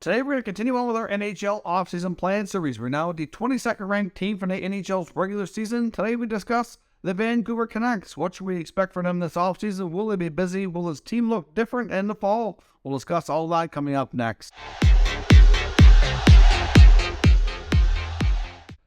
Today we're going to continue on with our NHL offseason plan series. We're now the 22nd ranked team for the NHL's regular season. Today we discuss the Vancouver Canucks. What should we expect from them this offseason? Will they be busy? Will his team look different in the fall? We'll discuss all that coming up next.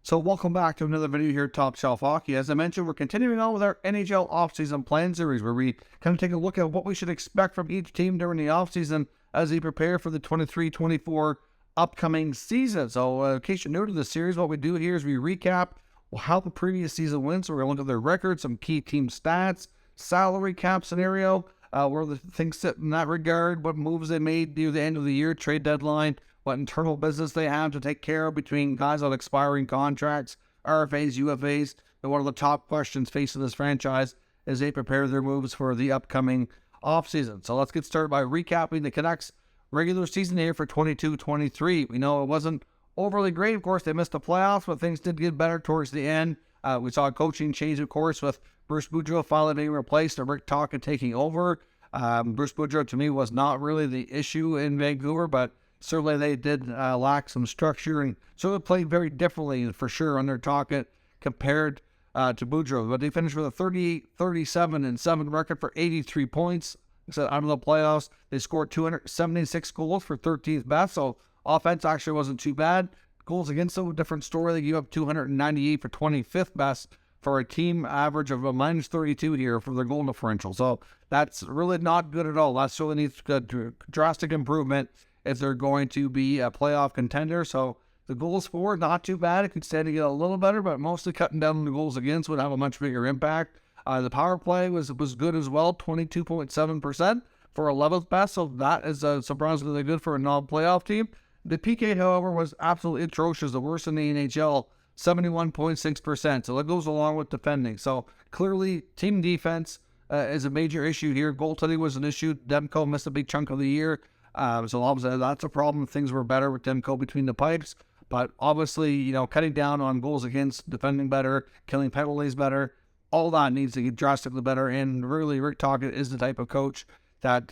So welcome back to another video here at Top Shelf Hockey. As I mentioned, we're continuing on with our NHL offseason plan series where we kind of take a look at what we should expect from each team during the offseason as they prepare for the 23-24 upcoming season. So in case you're new to the series, what we do here is we recap how the previous season went. So we're going to look at their records, some key team stats, salary cap scenario, where the things sit in that regard, what moves they made near the end of the year, trade deadline, what internal business they have to take care of between guys on expiring contracts, RFAs, UFAs, and one of the top questions facing this franchise as they prepare their moves for the upcoming offseason. So let's get started by recapping the Canucks regular season here for 22-23. We know it wasn't overly great. Of course, they missed the playoffs, but things did get better towards the end. We saw a coaching change, of course, with Bruce Boudreau finally being replaced and Rick Tocchet taking over. Bruce Boudreau, to me, was not really the issue in Vancouver, but certainly they did lack some structure and sort of played very differently for sure under Tocchet compared to Boudreau. But they finished with a 38-37-7 record for 83 points. So out of the playoffs, they scored 276 goals for 13th best. So offense actually wasn't too bad. Goals against them, a different story. They gave up 298 for 25th best for a team average of a minus 32 here for their goal differential. So that's really not good at all. That really needs a drastic improvement if they're going to be a playoff contender. So the goals for, not too bad. It could stand to get a little better, but mostly cutting down on the goals against would have a much bigger impact. The power play was good as well, 22.7% for 11th best. So that is surprisingly good for a non-playoff team. The PK, however, was absolutely atrocious, the worst in the NHL, 71.6%. So that goes along with defending. So clearly, team defense is a major issue here. Goaltending was an issue. Demko missed a big chunk of the year. So obviously that's a problem. Things were better with Demko between the pipes. But obviously, cutting down on goals against, defending better, killing penalties better, all that needs to get drastically better. And really, Rick Tocchet is the type of coach that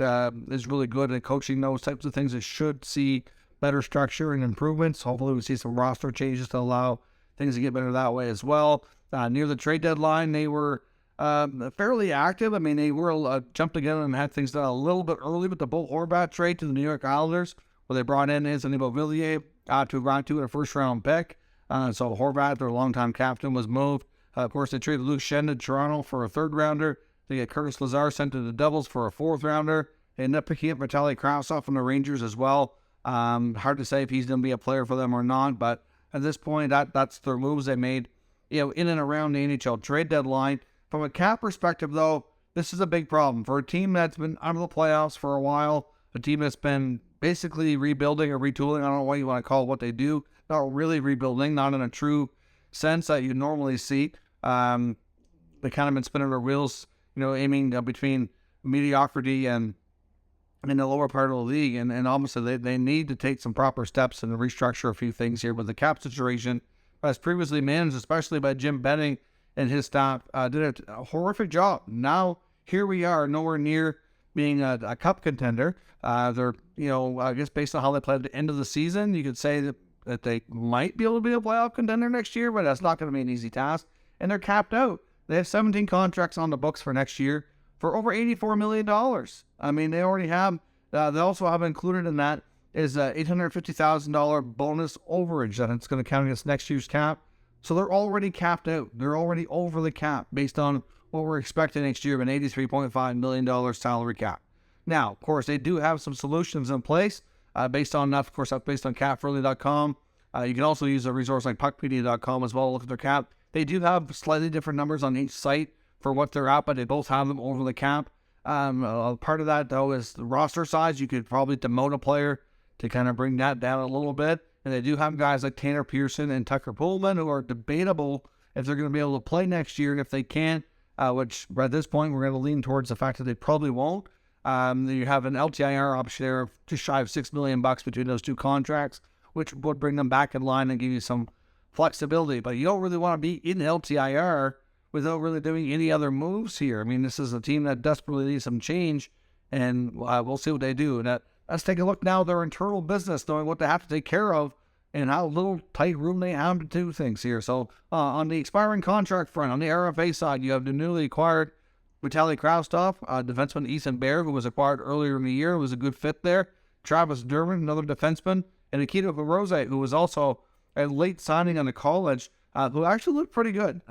is really good at coaching those types of things. It should see better structure and improvements. Hopefully we see some roster changes to allow things to get better that way as well. Near the trade deadline, they were fairly active. I mean, they were jumped together and had things done a little bit early with the Bo Horvat trade to the New York Islanders, where they brought in Anthony Beauvillier to round 2 and a first-round pick. So Horvat, their longtime captain, was moved. Of course, they traded Luke Schenn to Toronto for a third-rounder. They get Curtis Lazar sent to the Devils for a fourth-rounder. They end up picking up Vitaly Kravtsov from the Rangers as well. Hard to say if he's going to be a player for them or not, but at this point, that's their moves they made, in and around the NHL trade deadline. From a cap perspective, though, this is a big problem for a team that's been out of the playoffs for a while, a team that's been basically rebuilding or retooling. I don't know what you want to call it, what they do. Not really rebuilding, not in a true sense that you normally see. They kind of been spinning their wheels, aiming between mediocrity and in the lower part of the league. And obviously they need to take some proper steps and restructure a few things here. But the cap situation, as previously managed, especially by Jim Benning and his staff, did a horrific job. Now, here we are, nowhere near being a cup contender. They're, I guess based on how they played at the end of the season, you could say that they might be able to be a playoff contender next year, but that's not going to be an easy task. And they're capped out. They have 17 contracts on the books for next year for over $84 million. I mean, they already have, they also have included in that is a $850,000 bonus overage that it's going to count against next year's cap. So they're already capped out. They're already over the cap based on what we're expecting next year of an $83.5 million salary cap. Now, of course, they do have some solutions in place based on that. Of course, that's based on capfriendly.com. You can also use a resource like puckpedia.com as well to look at their cap. They do have slightly different numbers on each site for what they're at, but they both have them over the cap. Part of that, though, is the roster size. You could probably demote a player to kind of bring that down a little bit. And they do have guys like Tanner Pearson and Tucker Pullman who are debatable if they're going to be able to play next year. And if they can, which at this point we're going to lean towards the fact that they probably won't. You have an LTIR option there of just shy of $6 million between those two contracts, which would bring them back in line and give you some flexibility. But you don't really want to be in LTIR without really doing any other moves here. I mean, this is a team that desperately needs some change, and we'll see what they do. And let's take a look now at their internal business, knowing what they have to take care of and how little tight room they have to do things here. So on the expiring contract front, on the RFA side, you have the newly acquired Vitaly Kravtsov, defenseman Ethan Bear, who was acquired earlier in the year, was a good fit there. Travis Dermott, another defenseman, and Nikita Vorozei, who was also a late signing on the college, who actually looked pretty good.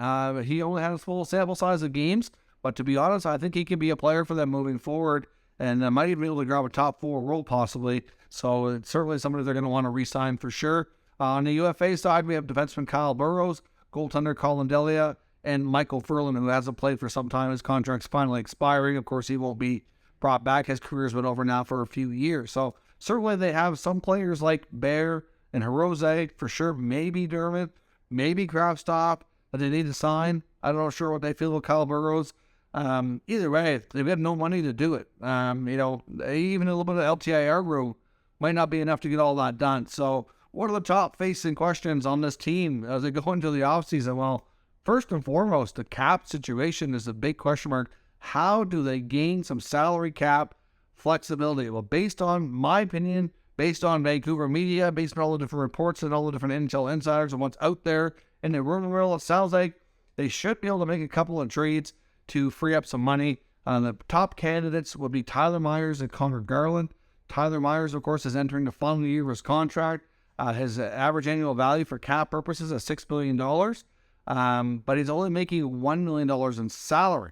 He only had a full sample size of games, but to be honest, I think he can be a player for them moving forward, and might even be able to grab a top 4 role possibly. So it's certainly somebody they're going to want to re-sign for sure. On the UFA side, we have defenseman Kyle Burrows, goaltender Colin Delia, and Michael Furlan, who hasn't played for some time. His contract's finally expiring. Of course, he won't be brought back. His career's been over now for a few years. So certainly they have some players like Bear and Hirose, for sure, maybe Dermott, maybe Kravtsov, that they need to sign. I'm not sure what they feel about Kyle Burrows. Either way, they've got no money to do it. Even a little bit of LTIR room might not be enough to get all that done. So what are the top facing questions on this team as they go into the offseason? Well, first and foremost, the cap situation is a big question mark. How do they gain some salary cap flexibility? Well, based on my opinion, based on Vancouver media, based on all the different reports and all the different NHL insiders and what's out there in the rumor mill, it sounds like they should be able to make a couple of trades to free up some money. The top candidates would be Tyler Myers and Connor Garland. Tyler Myers, of course, is entering the final year of his contract. His average annual value for cap purposes is $6 million, but he's only making $1 million in salary.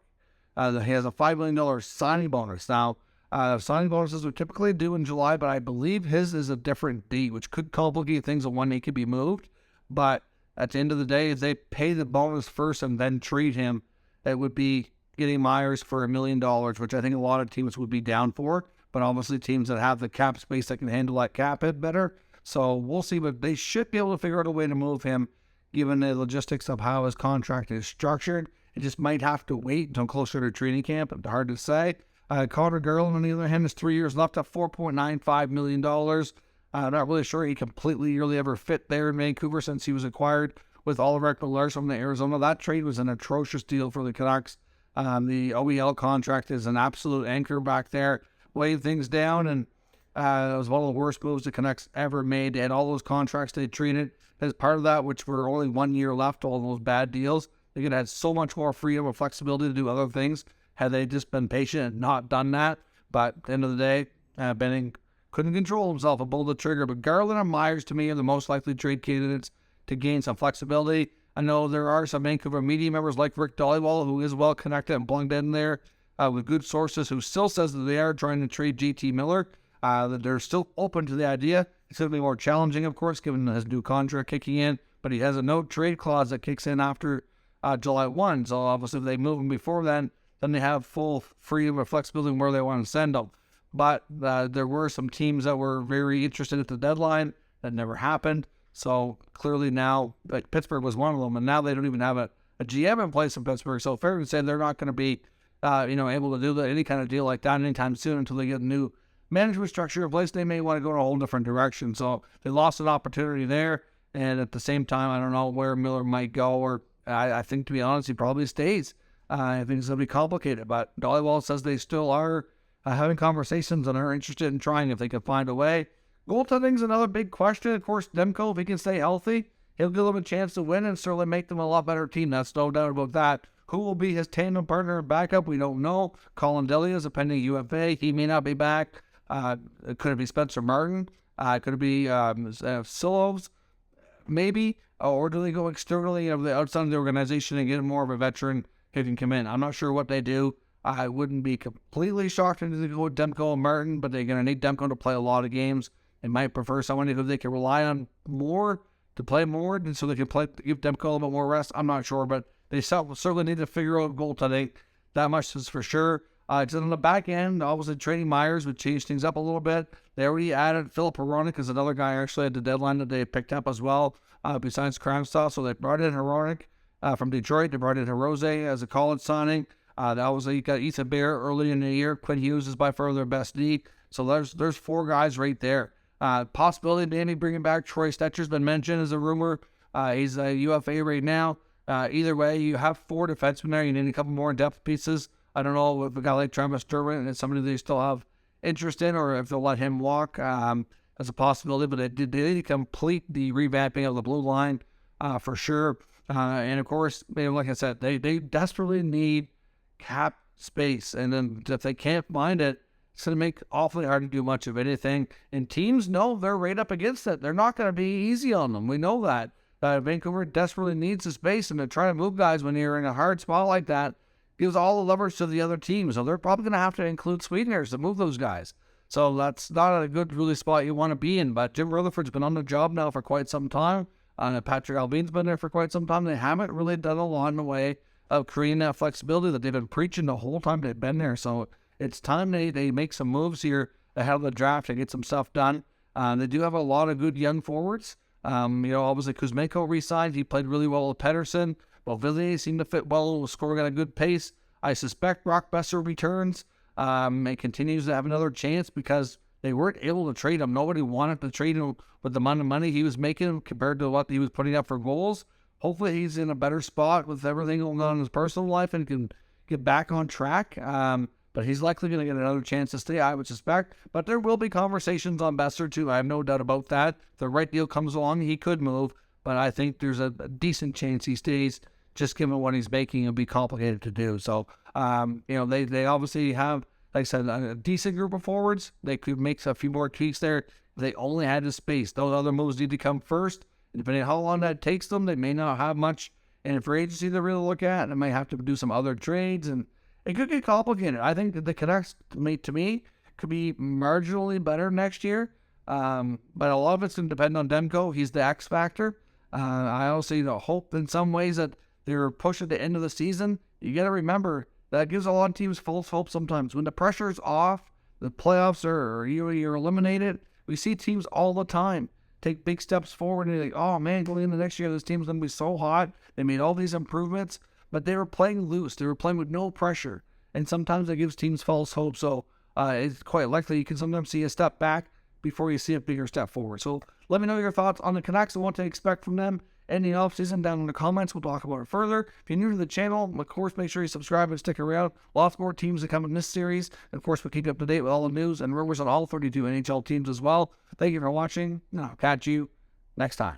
He has a $5 million signing bonus. Now, signing bonuses are typically due in July, but I believe his is a different date, which could complicate things on when he could be moved. But at the end of the day, if they pay the bonus first and then treat him, it would be getting Myers for $1 million, which I think a lot of teams would be down for. But obviously teams that have the cap space that can handle that cap hit better. So we'll see, but they should be able to figure out a way to move him, given the logistics of how his contract is structured. It just might have to wait until closer to training camp. It's hard to say. Connor Garland, on the other hand, has 3 years left at $4.95 million. I'm not really sure he completely really ever fit there in Vancouver since he was acquired with Oliver Ekman-Larsson from Arizona. That trade was an atrocious deal for the Canucks. The OEL contract is an absolute anchor back there, weighing things down, and it was one of the worst moves the Canucks ever made. And all those contracts they treated as part of that, which were only 1 year left, all those bad deals. They could have had so much more freedom and flexibility to do other things had they just been patient and not done that. But at the end of the day, Benning couldn't control himself and pulled the trigger. But Garland and Myers, to me, are the most likely trade candidates to gain some flexibility. I know there are some Vancouver media members like Rick Dollywall, who is well connected and plugged in there with good sources, who still says that they are trying to trade JT Miller, that they're still open to the idea. It's going to be more challenging, of course, given his new contract kicking in, but he has a no trade clause that kicks in after July 1. So obviously if they move him before then they have full freedom or flexibility in where they want to send him. But there were some teams that were very interested at the deadline. That never happened. So clearly now, like Pittsburgh was one of them, and now they don't even have a GM in place in Pittsburgh. So fair to say they're not going to be, able to do any kind of deal like that anytime soon until they get a new management structure in place. They may want to go in a whole different direction. So they lost an opportunity there, and at the same time, I don't know where Miller might go. Or I think, to be honest, he probably stays. I think it's going to be complicated. But Dollywall says they still are having conversations and are interested in trying if they can find a way. Goaltending's another big question. Of course, Demko, if he can stay healthy, he'll give them a chance to win and certainly make them a lot better team. That's no doubt about that. Who will be his tandem partner and backup? We don't know. Colin Delia is a pending UFA. He may not be back. Could it be Spencer Martin? Could it be Silovs? Maybe. Or do they go externally outside of the organization and get more of a veteran who can come in? I'm not sure what they do. I wouldn't be completely shocked if they go with Demko and Martin, but they're going to need Demko to play a lot of games. They might prefer someone who they can rely on more to play more, and so they can give Demko a little bit more rest. I'm not sure, but they certainly need to figure out goaltending. That much is for sure. Just on the back end, obviously trading Myers would change things up a little bit. They already added Philip Hronek as another guy actually at the deadline that they picked up as well, besides Kravtsov. So they brought in Hronek from Detroit. They brought in Hirose as a college signing. You got Ethan Bear early in the year. Quinn Hughes is by far their best D. So there's four guys right there. Possibility of maybe bringing back Troy Stetcher's been mentioned as a rumor. He's a UFA right now. Either way, you have four defensemen there. You need a couple more depth pieces. I don't know if a guy like Travis Dermott and somebody they still have interest in, or if they'll let him walk as a possibility. But they need to complete the revamping of the blue line for sure. And of course, like I said, they desperately need cap space. And then if they can't find it, it's going to make it awfully hard to do much of anything. And teams know they're right up against it. They're not going to be easy on them. We know that. Vancouver desperately needs the space, and to try to move guys when you're in a hard spot like that gives all the leverage to the other team. So they're probably going to have to include sweeteners to move those guys. So that's not a good really spot you want to be in. But Jim Rutherford's been on the job now for quite some time. Patrick Alvin's been there for quite some time. They haven't really done a lot in the way of creating that flexibility that they've been preaching the whole time they've been there. So it's time they make some moves here ahead of the draft to get some stuff done. They do have a lot of good young forwards. Obviously Kuzmenko re-signed. He played really well with Pettersson. Villiers seemed to fit well, scoring at a good pace. I suspect Brock Besser returns and continues to have another chance because they weren't able to trade him. Nobody wanted to trade him with the amount of money he was making compared to what he was putting up for goals. Hopefully he's in a better spot with everything going on in his personal life and can get back on track. But he's likely going to get another chance to stay, I would suspect. But there will be conversations on Besser, too. I have no doubt about that. If the right deal comes along, he could move. But I think there's a decent chance he stays. Just given what he's making, it'll be complicated to do. So, they obviously have, like I said, a decent group of forwards. They could make a few more tweaks there. If they only had the space. Those other moves need to come first. And depending on how long that takes them, they may not have much in a free agency to really look at. They might have to do some other trades, and it could get complicated. I think that the Canucks, to me, could be marginally better next year. But a lot of it's going to depend on Demko. He's the X factor. I also hope in some ways that they're pushing the end of the season. You got to remember that gives a lot of teams false hope sometimes. When the pressure's off, the playoffs are you're eliminated. We see teams all the time take big steps forward and they're like, oh man, going into next year, this team's going to be so hot. They made all these improvements, but they were playing loose. They were playing with no pressure. And sometimes that gives teams false hope. So it's quite likely you can sometimes see a step back before you see a bigger step forward. So let me know your thoughts on the Canucks and what to expect from them in the offseason down in the comments. We'll talk about it further. If you're new to the channel, of course, make sure you subscribe and stick around. Lots more teams to come in this series. And of course, we'll keep you up to date with all the news and rumors on all 32 NHL teams as well. Thank you for watching, and I'll catch you next time.